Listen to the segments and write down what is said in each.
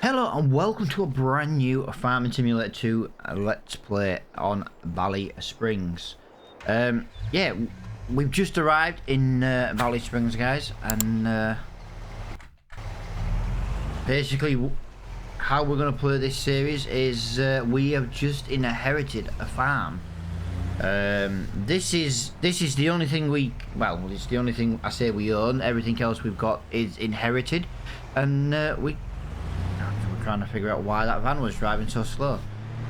Hello and welcome to a brand new Farming Simulator 2 Let's Play on Ballysprings. Yeah, we've just arrived in Ballysprings, guys, and basically how we're going to play this series is we have just inherited a farm. This is the only thing it's the only thing I say we own. Everything else we've got is inherited, and we're trying to figure out why that van was driving so slow.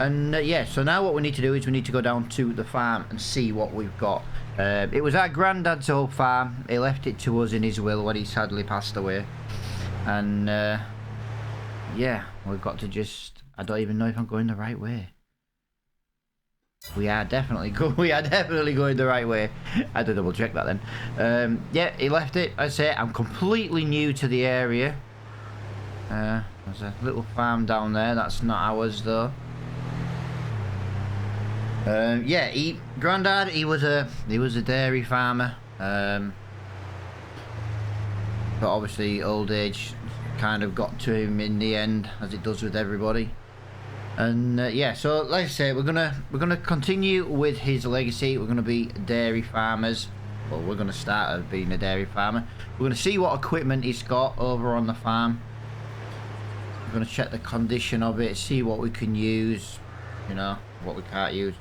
And yeah, so now what we need to do is we need to go down to the farm and see what we've got. It was our granddad's old farm. He left it to us in his will when he sadly passed away, and yeah, we've got to just, I don't even know if I'm going the right way. We are definitely going the right way. I had to double check that then. Yeah, he left it. I say I'm completely new to the area. There's a little farm down there. That's not ours though. Yeah, Grandad, he was a dairy farmer. But obviously old age kind of got to him in the end, as it does with everybody. And yeah, so like I say, we're gonna continue with his legacy. We're gonna be dairy farmers. Well, we're gonna start as being a dairy farmer. We're gonna see what equipment he's got over on the farm. We're gonna check the condition of it, see what we can use, you know, what we can't use.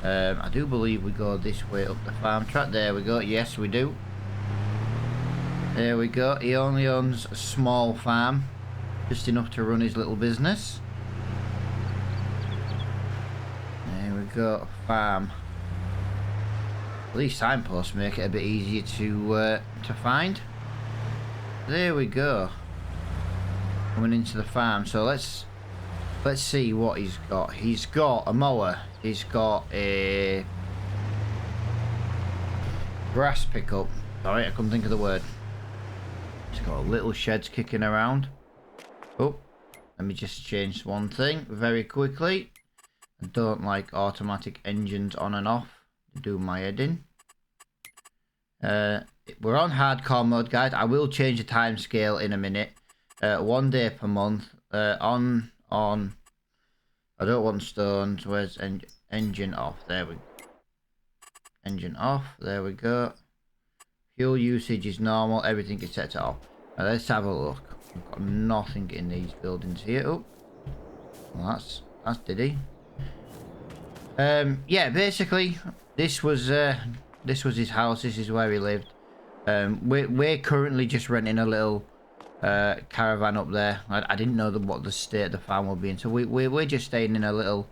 I do believe we go this way up the farm track. There we go. Yes, we do. There we go. He only owns a small farm, just enough to run his little business. Go farm. These signposts make it a bit easier to find. There we go. Coming into the farm. So let's see what he's got. He's got a mower. He's got a grass pickup. Sorry, I couldn't think of the word. He's got little sheds kicking around. Oh, let me just change one thing very quickly. I don't like automatic engines on and off. Do my head in. We're on hardcore mode, guys. I will change the time scale in a minute. 1 day per month. On. I don't want stones. Where's engine off? There we go. Engine off. There we go. Fuel usage is normal. Everything is set to off. Now let's have a look. We've got nothing in these buildings here. Oh, well, that's Diddy. Yeah, basically this was his house. This is where he lived. We're currently just renting a little caravan up there. I didn't know what the state of the farm would be in, so we're just staying in a little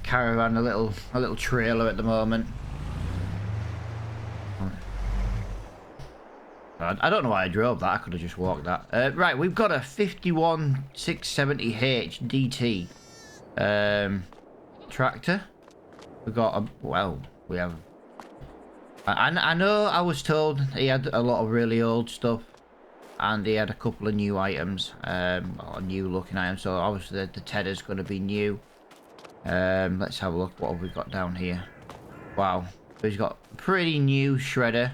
caravan, a little trailer at the moment. I don't know why I drove that. I could have just walked that. Right, we've got a 51670H DT tractor. We've got we have. I know I was told he had a lot of really old stuff, and he had a couple of new items, new looking items. So obviously the Tedder's going to be new. Let's have a look. What have we got down here? Wow, so he's got a pretty new shredder.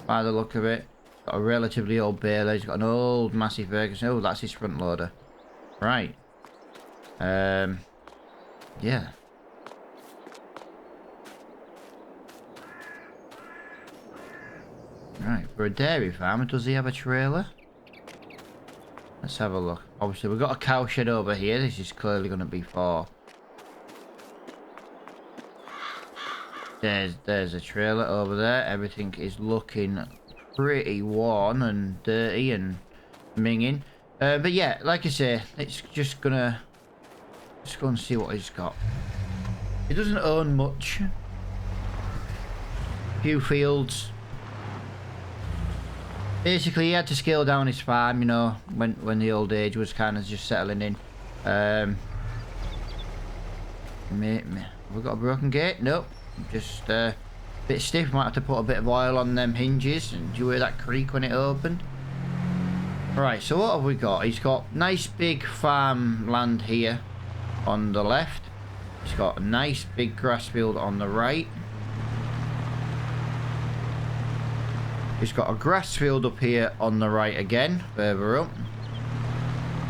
By the look of it, got a relatively old baler. He's got an old massive Ferguson. Oh, that's his front loader. Right. Yeah. Right, for a dairy farmer, does he have a trailer? Let's have a look. Obviously, we've got a cow shed over here. This is clearly going to be for... There's a trailer over there. Everything is looking pretty worn and dirty and minging. But yeah, like I say, it's just gonna go and see what he's got. He doesn't own much. Few fields. Basically, he had to scale down his farm, you know, when the old age was kind of just settling in. Have we got a broken gate? Nope. Just a bit stiff. Might have to put a bit of oil on them hinges. And do you hear that creak when it opened? Right, so what have we got? He's got nice big farm land here on the left. He's got a nice big grass field on the right. It's got a grass field up here on the right again, further up.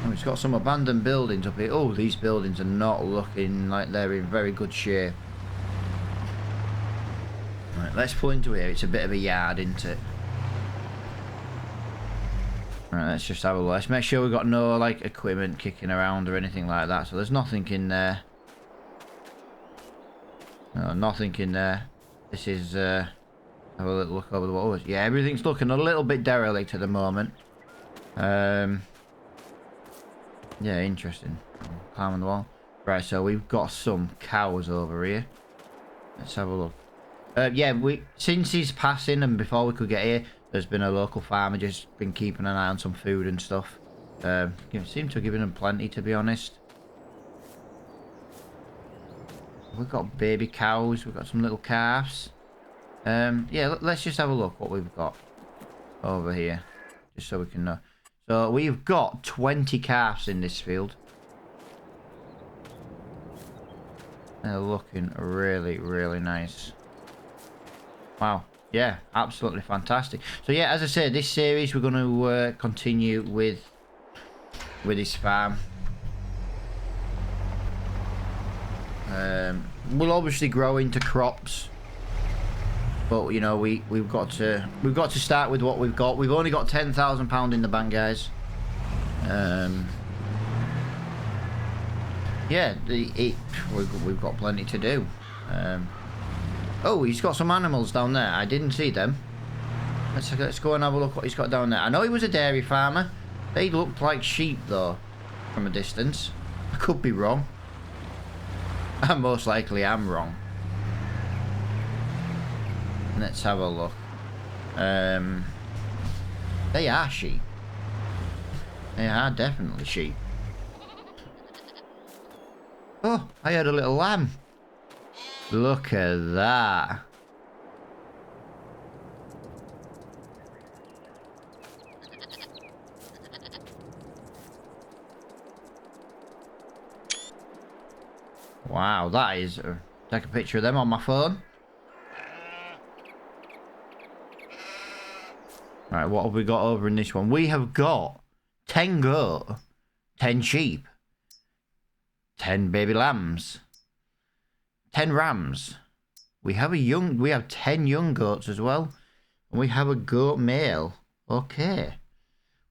And it's got some abandoned buildings up here. Oh, these buildings are not looking like they're in very good shape. Right, let's pull into here. It's a bit of a yard, isn't it? Right, let's just have a look. Let's make sure we've got no, like, equipment kicking around or anything like that. So there's nothing in there. No, nothing in there. This is, have a little look over the walls. Yeah, everything's looking a little bit derelict at the moment. Yeah, interesting. Climbing the wall. Right, so we've got some cows over here. Let's have a look. Yeah, since his passing and before we could get here, there's been a local farmer just been keeping an eye on some food and stuff. Seem to have given them plenty, to be honest. We've got baby cows. We've got some little calves. Yeah, let's just have a look what we've got over here, just so we can know. So we've got 20 calves in this field. They're looking really, really nice. Wow. Yeah, absolutely fantastic. So yeah, as I said, this series we're going to continue with this farm. We'll obviously grow into crops, but you know we've got to start with what we've got. We've only got £10,000 in the bank, guys. Yeah, we've got plenty to do. Oh, he's got some animals down there. I didn't see them. Let's go and have a look what he's got down there. I know he was a dairy farmer. They looked like sheep though, from a distance. I could be wrong. I most likely am wrong. Let's have a look. They are sheep. They are definitely sheep. Oh, I heard a little lamb. Look at that. Wow, that is... take a picture of them on my phone. Right, what have we got over in this one? We have got 10 goat, 10 sheep, 10 baby lambs, 10 rams. We have 10 young goats as well. And we have a goat male. Okay.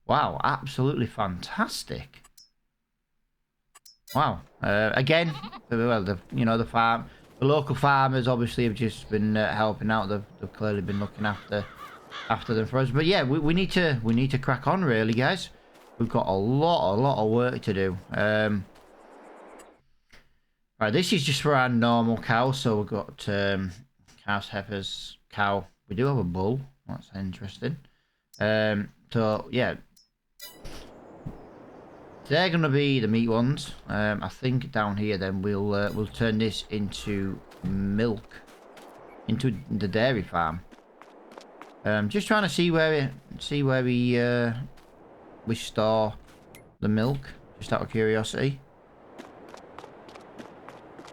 Wow, absolutely fantastic. Wow. Again, well, the local farmers obviously have just been helping out. They've clearly been looking after them for us. But yeah, we need to crack on, really, guys. We've got a lot of work to do. Right, this is just for our normal cows. So we've got calves, heifers, cow. We do have a bull. That's interesting. So yeah, they're gonna be the meat ones. I think down here then we'll turn this into milk, into the dairy farm. Just trying to see where we store the milk, just out of curiosity.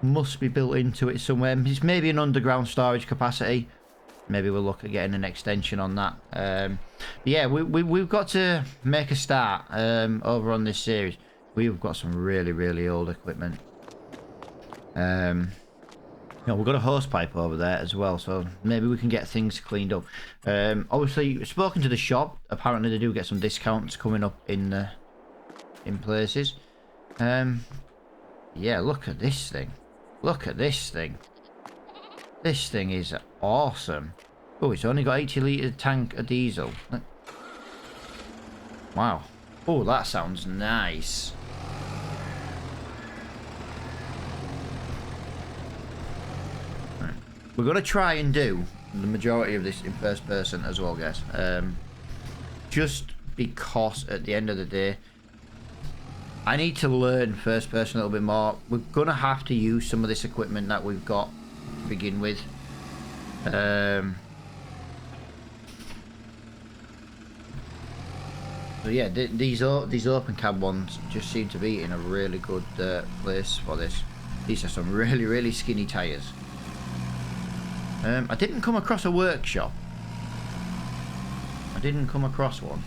Must be built into it somewhere. It's maybe an underground storage capacity. Maybe we'll look at getting an extension on that. Yeah, we've got to make a start over on this series. We've got some really old equipment. You know, we've got a hose pipe over there as well, so maybe we can get things cleaned up. Obviously, spoken to the shop. Apparently, they do get some discounts coming up in places. Yeah, look at this thing. Look at this thing. This thing is awesome. Oh, it's only got 80-litre tank of diesel. Wow. Oh, that sounds nice. Right. We're going to try and do the majority of this in first person as well, guys. Just because at the end of the day, I need to learn first person a little bit more. We're going to have to use some of this equipment that we've got to begin with. So yeah, these open cab ones just seem to be in a really good place for this. These are some really skinny tyres. I didn't come across a workshop. I didn't come across one.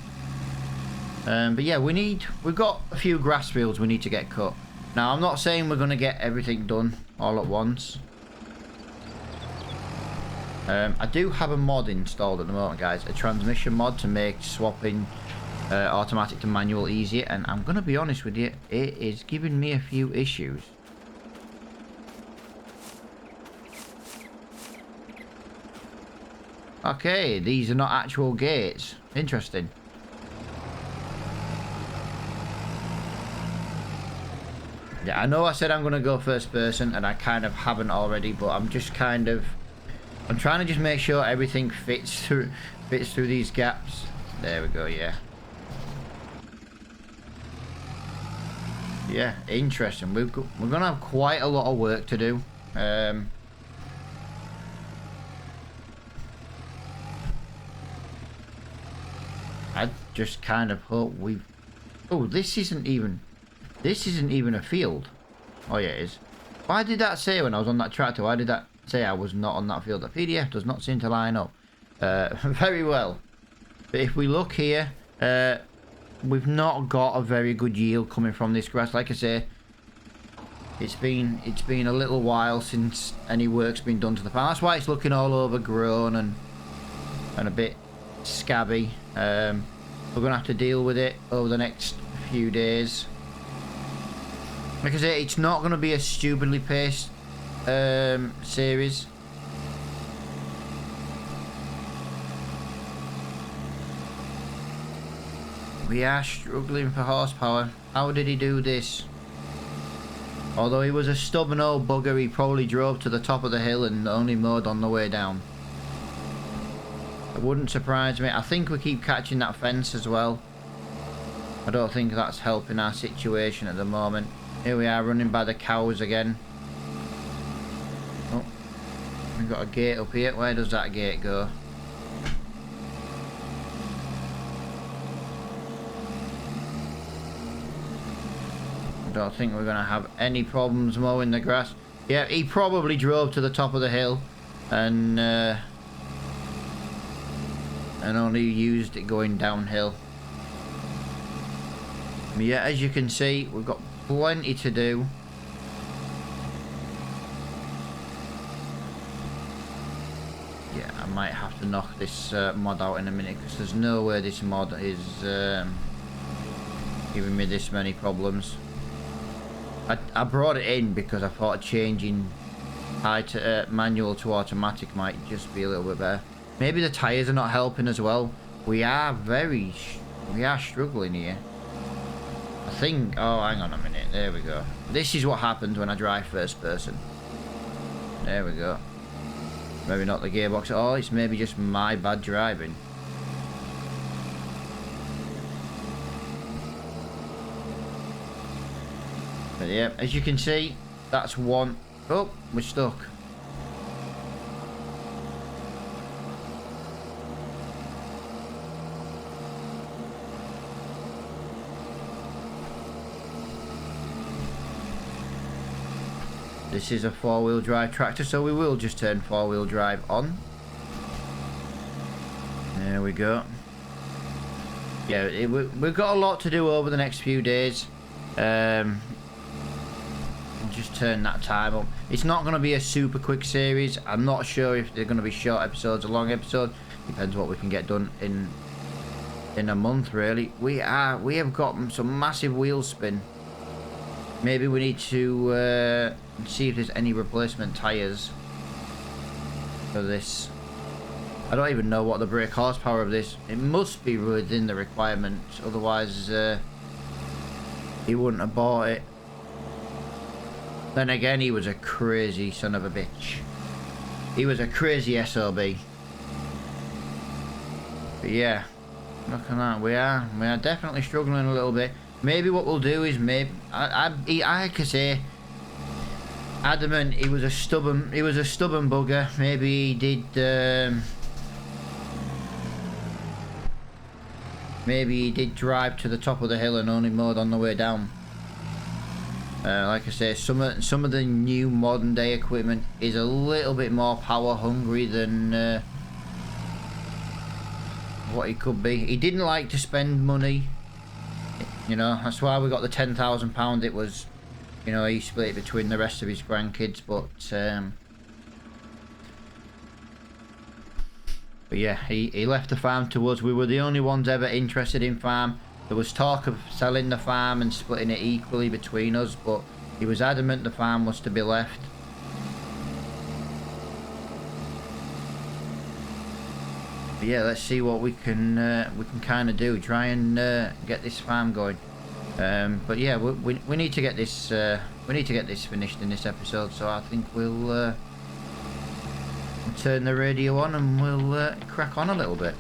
But yeah, we've got a few grass fields we need to get cut. Now, I'm not saying we're going to get everything done all at once. I do have a mod installed at the moment, guys. A transmission mod to make swapping automatic to manual easier. And I'm going to be honest with you, it is giving me a few issues. Okay, these are not actual gates. Interesting. Yeah, I know I said I'm going to go first person, and I kind of haven't already, but I'm just kind of... I'm trying to just make sure everything fits through these gaps. There we go, yeah. Yeah, interesting. We're going to have quite a lot of work to do. I just kind of hope we've... Oh, this isn't even a field. Oh yeah, it is. Why did that say when I was on that tractor? Why did that say I was not on that field? The PDF does not seem to line up very well. But if we look here, we've not got a very good yield coming from this grass. Like I say, it's been a little while since any work's been done to the farm. That's why it's looking all overgrown and a bit scabby. We're gonna have to deal with it over the next few days. Like I say, it's not going to be a stupidly paced series. We are struggling for horsepower. How did he do this? Although he was a stubborn old bugger, he probably drove to the top of the hill and only mowed on the way down. It wouldn't surprise me. I think we keep catching that fence as well. I don't think that's helping our situation at the moment. Here we are running by the cows again. Oh, we've got a gate up here. Where does that gate go? I don't think we're going to have any problems mowing the grass. Yeah, he probably drove to the top of the hill and only used it going downhill. But yeah, as you can see, we've got plenty to do. Yeah, I might have to knock this mod out in a minute because there's no way this mod is giving me this many problems. I brought it in because I thought changing manual to automatic might just be a little bit better. Maybe the tyres are not helping as well. We are struggling here. I think... Oh, hang on a minute. There we go. This is what happens when I drive first person. There we go. Maybe not the gearbox at all. It's maybe just my bad driving. But yeah, as you can see, that's one... Oh, we're stuck. This is a four-wheel drive tractor, so we will just turn four-wheel drive on. There we go. Yeah, we've got a lot to do over the next few days. Just turn that time up. It's not going to be a super quick series. I'm not sure if they're going to be short episodes or long episodes. Depends what we can get done in a month, really. We have got some massive wheel spin. Maybe we need to see if there's any replacement tyres for this. I don't even know what the brake horsepower of this. It must be within the requirements, otherwise he wouldn't have bought it. Then again, he was a crazy son of a bitch. He was a crazy SOB. But yeah, look at that. We are definitely struggling a little bit. Maybe what we'll do is I could say adamant he was a stubborn bugger. Maybe he did drive to the top of the hill and only mowed on the way down. Like I say, some of the new modern day equipment is a little bit more power hungry than what he could be. He didn't like to spend money. You know, that's why we got the £10,000. It was, you know, he split it between the rest of his grandkids, but yeah, he left the farm to us. We were the only ones ever interested in farm. There was talk of selling the farm and splitting it equally between us, but he was adamant the farm was to be left. But yeah, let's see what we can kind of do. Try and get this farm going. But yeah, we need to get this finished in this episode. So I think we'll turn the radio on and we'll crack on a little bit.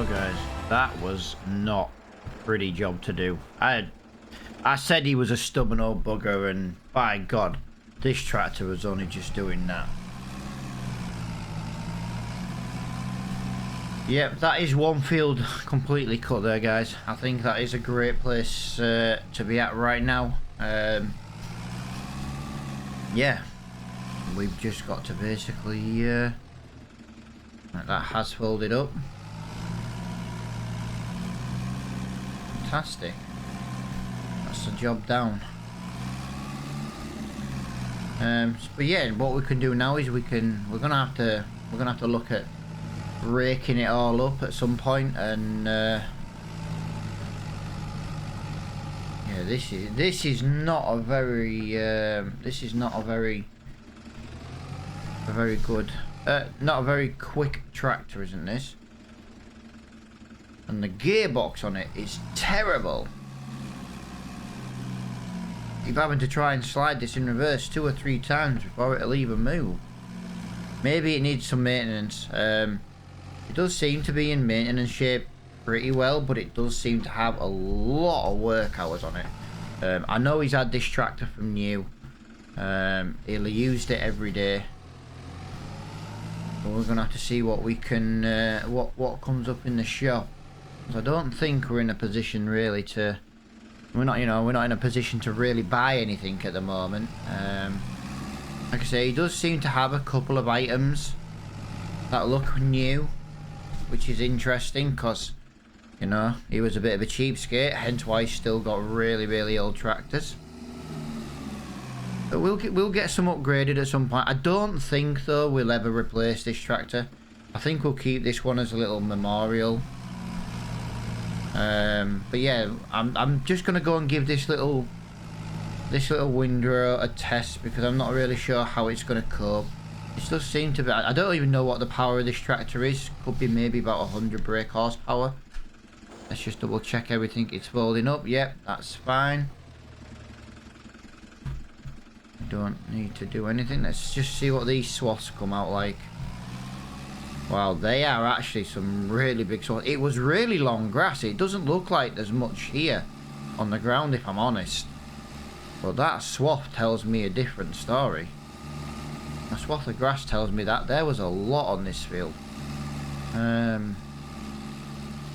Guys, that was not a pretty job to do. I said he was a stubborn old bugger, and by God, this tractor was only just doing that. Yep, that is one field completely cut there, guys. I think that is a great place to be at right now. Yeah, we've just got to basically that has folded up. Fantastic. That's the job down. But yeah, what we can do now is we're gonna have to look at raking it all up at some point, and yeah, this is not a very good, not a very quick tractor, isn't this? And the gearbox on it is terrible. You're having to try and slide this in reverse 2 or 3 times before it'll even move. Maybe it needs some maintenance. It does seem to be in maintenance shape pretty well, but it does seem to have a lot of work hours on it. I know he's had this tractor from new. He'll have used it every day. But we're gonna have to see what we can, what comes up in the shop. I don't think we're in a position really to. We're not in a position to really buy anything at the moment. Like I say, he does seem to have a couple of items that look new, which is interesting because, you know, he was a bit of a cheapskate, hence why he's still got really, really old tractors. But we'll get some upgraded at some point. I don't think though we'll ever replace this tractor. I think we'll keep this one as a little memorial. But yeah, I'm just gonna go and give this little windrow a test because I'm not really sure how it's gonna cope. It does seem to be. I don't even know what the power of this tractor is. Could be maybe about 100 brake horsepower. Let's just double check everything. It's folding up. Yep, that's fine. Don't need to do anything. Let's just see what these swaths come out like. Wow, they are actually some really big swaths. It was really long grass. It doesn't look like there's much here on the ground, if I'm honest. But that swath tells me a different story. A swath of grass tells me that there was a lot on this field. I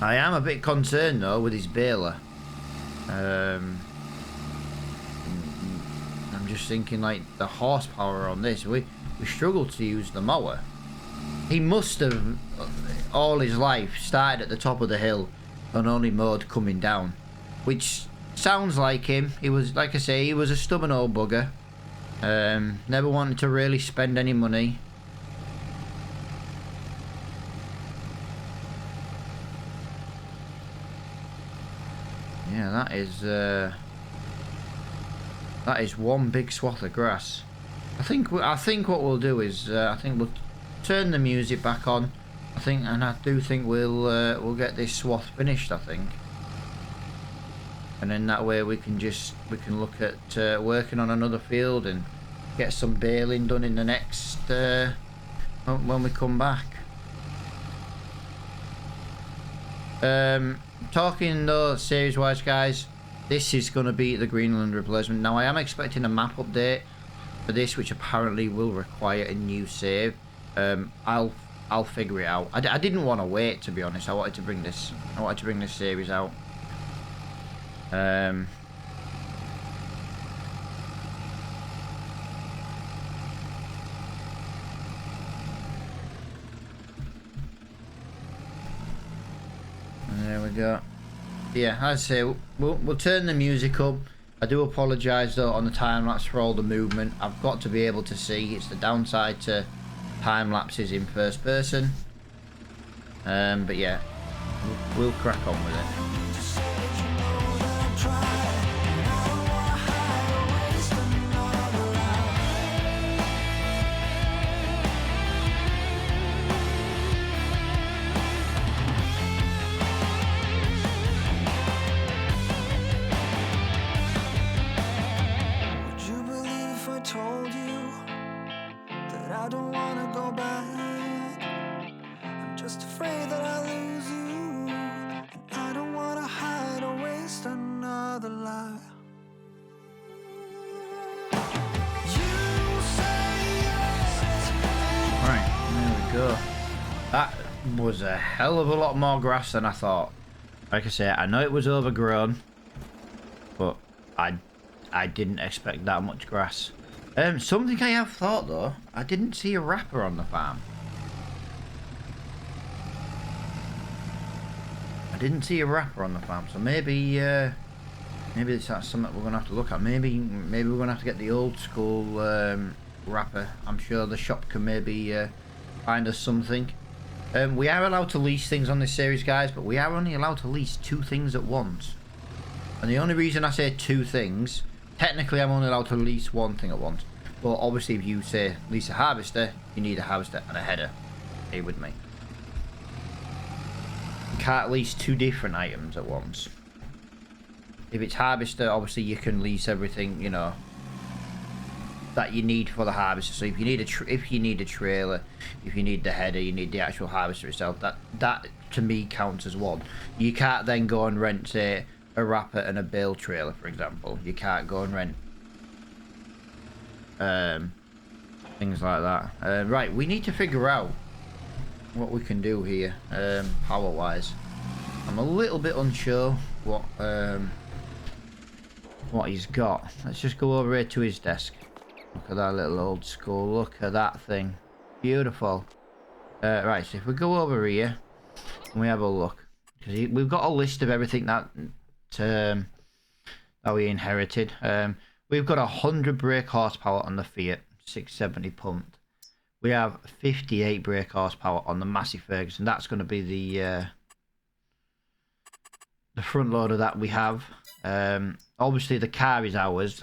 am a bit concerned though with his baler. I'm just thinking like the horsepower on this. We struggle to use the mower. He must have all his life started at the top of the hill and only mowed coming down, which sounds like him. He was, like I say, he was a stubborn old bugger. Never wanted to really spend any money. Yeah, that is one big swath of grass. I think what we'll do is I think we'll turn the music back on. And I do think we'll get this swath finished. I think, and then that way we can look at working on another field and get some baling done in the next when we come back. Talking though series wise, guys, this is going to be the Greenland replacement. Now I am expecting a map update for this, which apparently will require a new save. I'll figure it out. I didn't want to wait, to be honest. I wanted to bring this series out. There we go. Yeah, as I say, we'll turn the music up. I do apologise though on the time lapse for all the movement. I've got to be able to see. It's the downside to time lapses in first person. But yeah, we'll crack on with it. That was a hell of a lot more grass than I thought. Like I say, I know it was overgrown, but I didn't expect that much grass. Something I have thought though, I didn't see a wrapper on the farm. So maybe that's something we're gonna have to look at. Maybe we're gonna have to get the old school wrapper. I'm sure the shop can maybe find us something. We are allowed to lease things on this series, guys, but we are only allowed to lease 2 things at once. And the only reason I say 2 things, technically I'm only allowed to lease 1 thing at once. But obviously if you say lease a harvester, you need a harvester and a header. Are you with me? You can't lease 2 different items at once. If it's harvester, obviously you can lease everything, you know, that you need for the harvester. So if you need a trailer, if you need the header, you need the actual harvester itself. That to me counts as one. You can't then go and rent, say, a wrapper and a bale trailer, for example. You can't go and rent things like that. Right, we need to figure out what we can do here, power wise. I'm a little bit unsure what he's got. Let's just go over here to his desk. Look at that little old school. Look at that thing. Beautiful. Right, so if we go over here and we have a look, because we've got a list of everything that we inherited. We've got 100 brake horsepower on the Fiat 670 pumped. We have 58 brake horsepower on the Massey Ferguson. That's going to be the front loader that we have. Obviously the car is ours.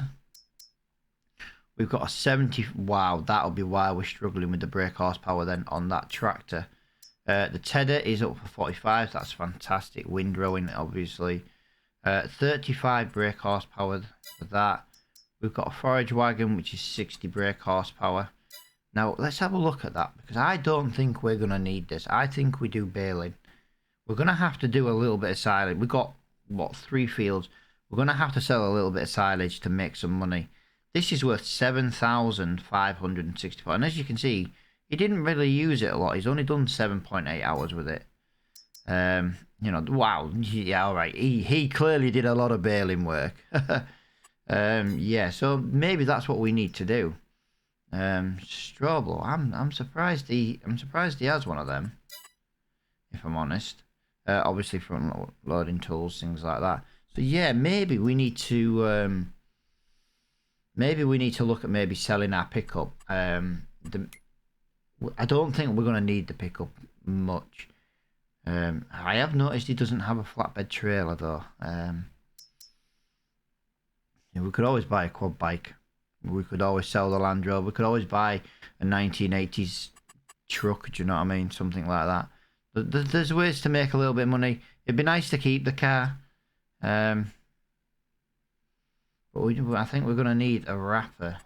We've got a 70. Wow, that'll be why we're struggling with the brake horsepower then on that tractor. The Tedder is up for 45. That's fantastic. Windrowing, obviously. 35 brake horsepower for that. We've got a forage wagon, which is 60 brake horsepower. Now, let's have a look at that, because I don't think we're going to need this. I think we do baling. We're going to have to do a little bit of silage. We've got, what, 3 fields. We're going to have to sell a little bit of silage to make some money. This is worth 7,564. And as you can see, he didn't really use it a lot. He's only done 7.8 hours with it. You know, wow. Yeah, all right. He clearly did a lot of baling work. Yeah, so maybe that's what we need to do. Strawball. I'm surprised he has one of them, if I'm honest. Obviously front loading tools, things like that. So yeah, maybe we need to look at maybe selling our pickup. I don't think we're going to need the pickup much. I have noticed he doesn't have a flatbed trailer though. Yeah, we could always buy a quad bike. We could always sell the Land Rover. We could always buy a 1980s truck. Do you know what I mean? Something like that. There's ways to make a little bit of money. It'd be nice to keep the car. But I think we're going to need a wrapper.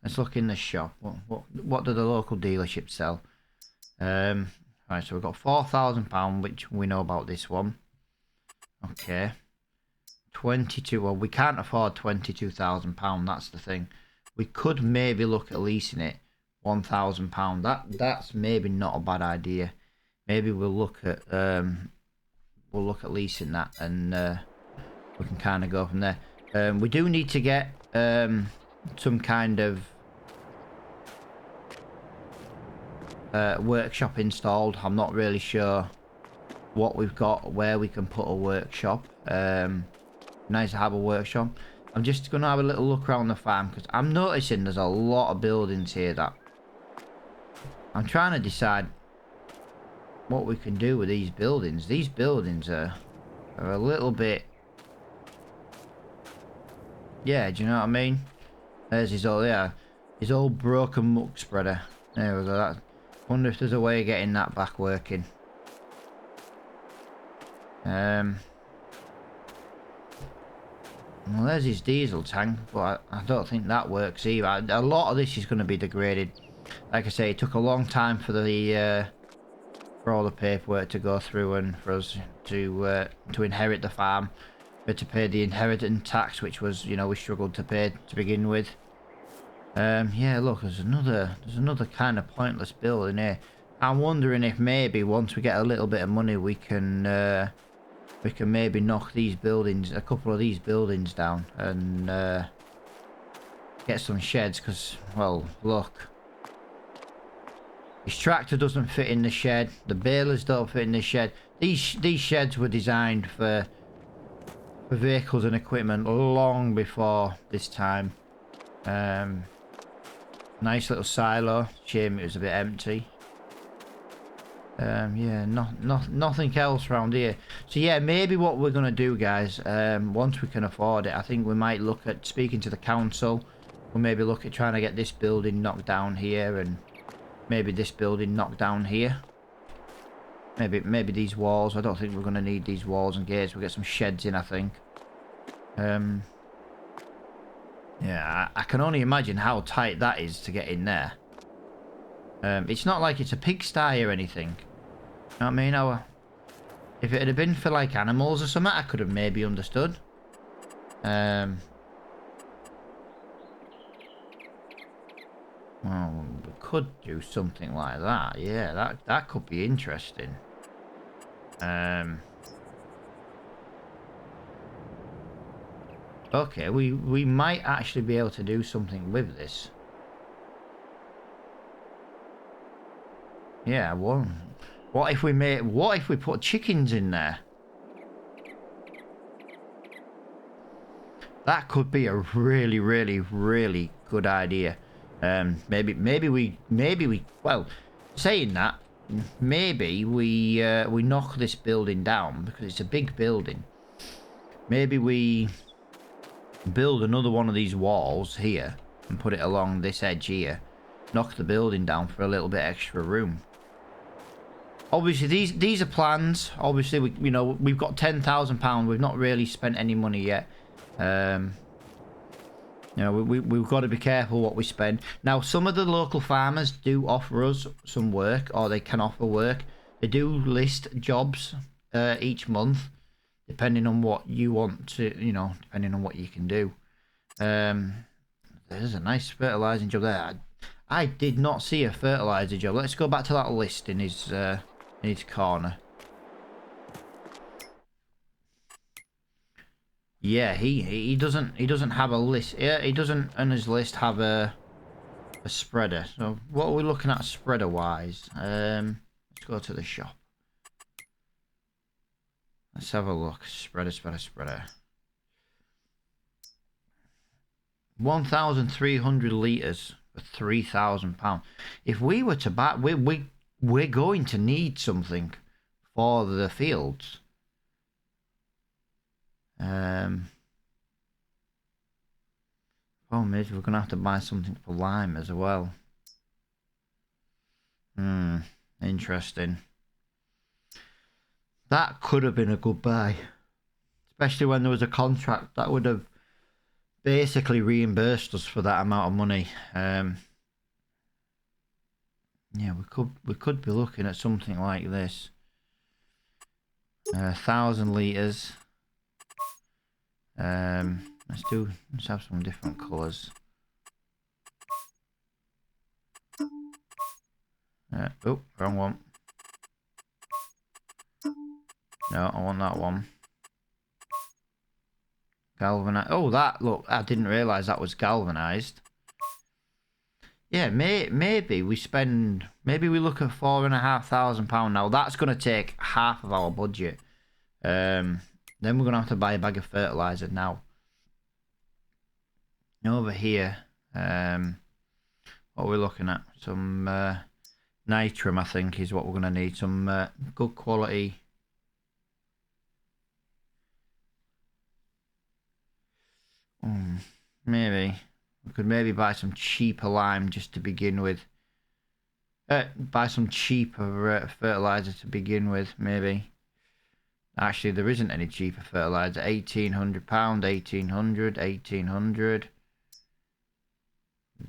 Let's look in the shop. What do the local dealerships sell? Right, so we've got £4,000, which we know about this one. Okay. 22. Well, we can't afford £22,000. That's the thing. We could maybe look at leasing it. £1,000. That's maybe not a bad idea. Maybe we'll look at leasing that, and we can kind of go from there. We do need to get some kind of workshop installed. I'm not really sure what we've got, where we can put a workshop. Nice to have a workshop. I'm just going to have a little look around the farm, because I'm noticing there's a lot of buildings here that I'm trying to decide what we can do with these buildings. These buildings are a little bit, yeah, do you know what I mean? There's his old broken muck spreader. There we go. Wonder if there's a way of getting that back working. Well, there's his diesel tank, but I don't think that works either. A lot of this is going to be degraded. Like I say, it took a long time for all the paperwork to go through, and for us to inherit the farm. We had to pay the inheritance tax, which was, you know, we struggled to pay to begin with. Yeah, look, there's another kind of pointless building here. I'm wondering if maybe once we get a little bit of money, we can maybe knock these buildings, a couple of these buildings down, and get some sheds. Because, well, look, his tractor doesn't fit in the shed. The balers don't fit in the shed. These sheds were designed for vehicles and equipment long before this time. Nice little silo. Shame it was a bit empty. Yeah, nothing else around here. So yeah, maybe what we're gonna do, guys, once we can afford it, I think we might look at speaking to the council. We'll maybe look at trying to get this building knocked down here, and maybe this building knocked down here. Maybe these walls. I don't think we're gonna need these walls and gates. We'll get some sheds in, I think. Yeah, I can only imagine how tight that is to get in there. It's not like it's a pigsty or anything. You know what I mean? If it had been for like animals or something, I could have maybe understood. Well, we could do something like that. Yeah, that could be interesting. Okay, we might actually be able to do something with this. Yeah, well, what if we put chickens in there? That could be a really, really, really good idea. Maybe we well, saying that, maybe we knock this building down, because it's a big building. Maybe we build another one of these walls here and put it along this edge here. Knock the building down for a little bit extra room. Obviously, these are plans. Obviously, we've got £10,000. We've not really spent any money yet. You You know, we've got to be careful what we spend. Now, some of the local farmers do offer us some work, or they can offer work. They do list jobs each month, depending on what you want to, you know, depending on what you can do. There's a nice fertilizing job there. I did not see a fertilizer job. Let's go back to that list in his corner. Yeah, he doesn't have a list. Yeah, he doesn't on his list have a spreader. So what are we looking at spreader wise? Let's go to the shop. Let's have a look. Spreader. 1,300 litres for £3,000. If we were to buy, we're going to need something for the fields. Problem is, we're gonna have to buy something for lime as well. Interesting. That could have been a good buy, especially when there was a contract that would have basically reimbursed us for that amount of money. Yeah, we could be looking at something like this. 1,000 litres. Let's have some different colours. Oh, wrong one. No, I want that one. Galvanized. Oh, that, look, I didn't realise that was galvanised. Yeah, maybe we look at £4,500 now. That's going to take half of our budget. Then we're going to have to buy a bag of fertiliser now. Over here, what are we looking at? Some nitrum, I think, is what we're going to need. Some good quality. Maybe we could buy some cheaper lime just to begin with. Buy some cheaper fertiliser to begin with, maybe. Actually, there isn't any cheaper fertiliser. £1,800, 1,800.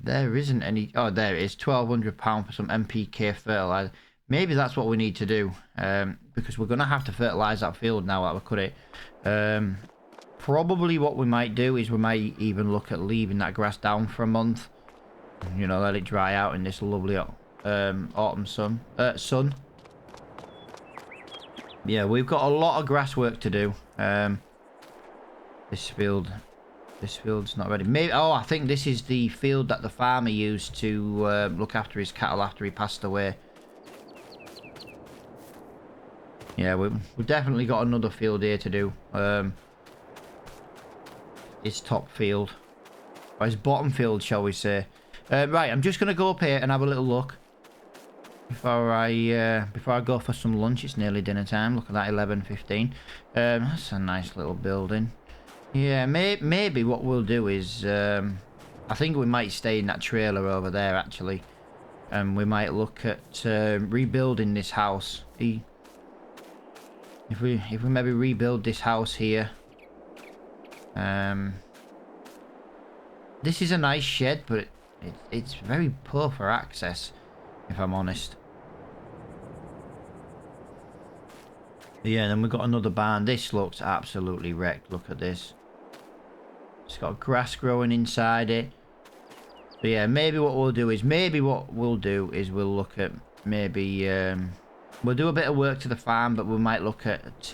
There isn't any. Oh, there it is. £1,200 for some NPK fertiliser. Maybe that's what we need to do. Because we're going to have to fertilise that field now that we cut it. Probably what we might do is we might even look at leaving that grass down for a month. You know, let it dry out in this lovely autumn sun. Yeah, we've got a lot of grass work to do. This field's not ready. Maybe, oh, I think this is the field that the farmer used to look after his cattle after he passed away. Yeah, we've definitely got another field here to do. His top field, or his bottom field, shall we say? Right, I'm just gonna go up here and have a little look before I go for some lunch. It's nearly dinner time. Look at that, 11:15. That's a nice little building. Yeah, maybe what we'll do is I think we might stay in that trailer over there actually, and we might look at rebuilding this house. If we maybe rebuild this house here. This is a nice shed, but it's very poor for access, if I'm honest. Yeah, then we've got another barn. This looks absolutely wrecked. Look at this. It's got grass growing inside it. But yeah, maybe what we'll do is we'll look at maybe we'll do a bit of work to the farm, but we might look at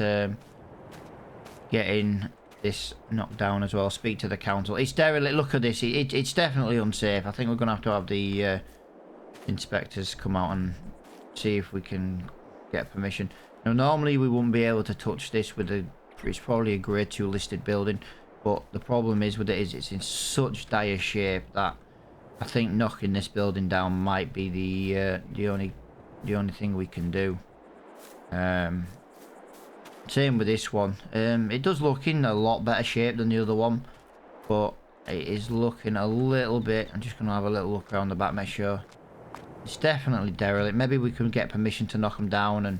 getting this knocked down as well. Speak to the council. It's derelict. Look at this. It's definitely unsafe. I think we're gonna have to have the inspectors come out and see if we can get permission. Now, normally we wouldn't be able to touch this with it's probably a grade 2 listed building, but the problem is with it is it's in such dire shape that I think knocking this building down might be the only thing we can do. Same with this one. It does look in a lot better shape than the other one, but it is looking a little bit. I'm just gonna have a little look around the back, make sure. It's definitely derelict. Maybe we can get permission to knock them down and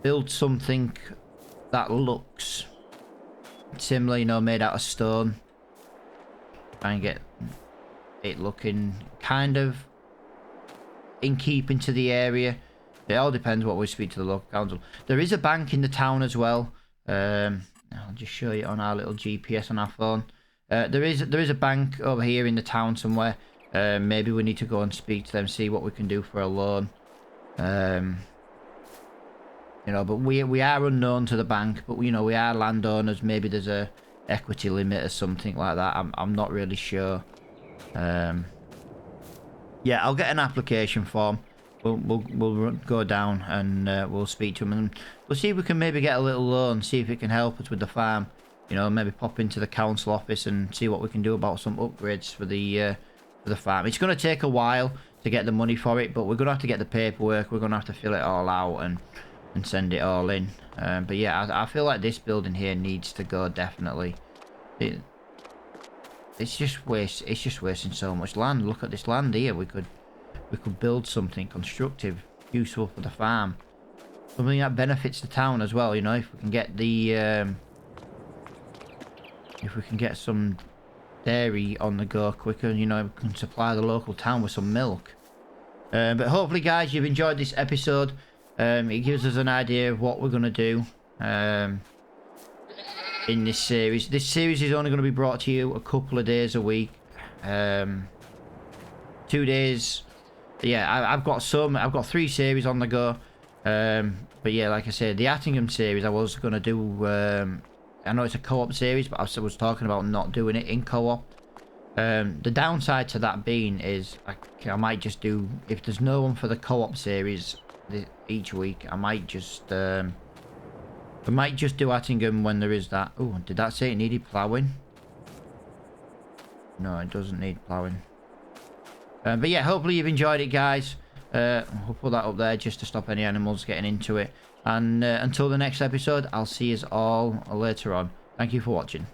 build something that looks similar, you know, made out of stone. Try and get it looking kind of in keeping to the area. It all depends what we speak to the local council. There is a bank in the town as well. I'll just show you on our little GPS on our phone. There is a bank over here in the town somewhere. Maybe we need to go and speak to them, see what we can do for a loan. You know, but we are unknown to the bank, but you know, we are landowners. Maybe there's a equity limit or something like that. I'm not really sure. Yeah, I'll get an application form. We'll go down and we'll speak to them, and we'll see if we can maybe get a little loan, see if it can help us with the farm. You know, maybe pop into the council office and see what we can do about some upgrades for the farm. It's going to take a while to get the money for it, but we're going to have to get the paperwork. We're going to have to fill it all out and send it all in. But yeah, I feel like this building here needs to go, definitely. It's just wasting so much land. Look at this land here. We could build something constructive, useful for the farm, something that benefits the town as well. You know, if we can get the if we can get some dairy on the go quicker, you know, we can supply the local town with some milk. But hopefully, guys, you've enjoyed this episode. It gives us an idea of what we're going to do in this series. This series is only going to be brought to you a couple of days a week. 2 days. Yeah, I've got 3 series on the go. But yeah, like I said, the Attingham series I was going to do. I know it's a co-op series, but I was talking about not doing it in co-op. The downside to that being is I might just do, if there's no one for the co-op series each week, I might just do Attingham when there is that. Oh, did that say it needed ploughing? No, it doesn't need ploughing. But yeah, hopefully you've enjoyed it, guys. We'll put that up there just to stop any animals getting into it. And until the next episode, I'll see you all later on. Thank you for watching.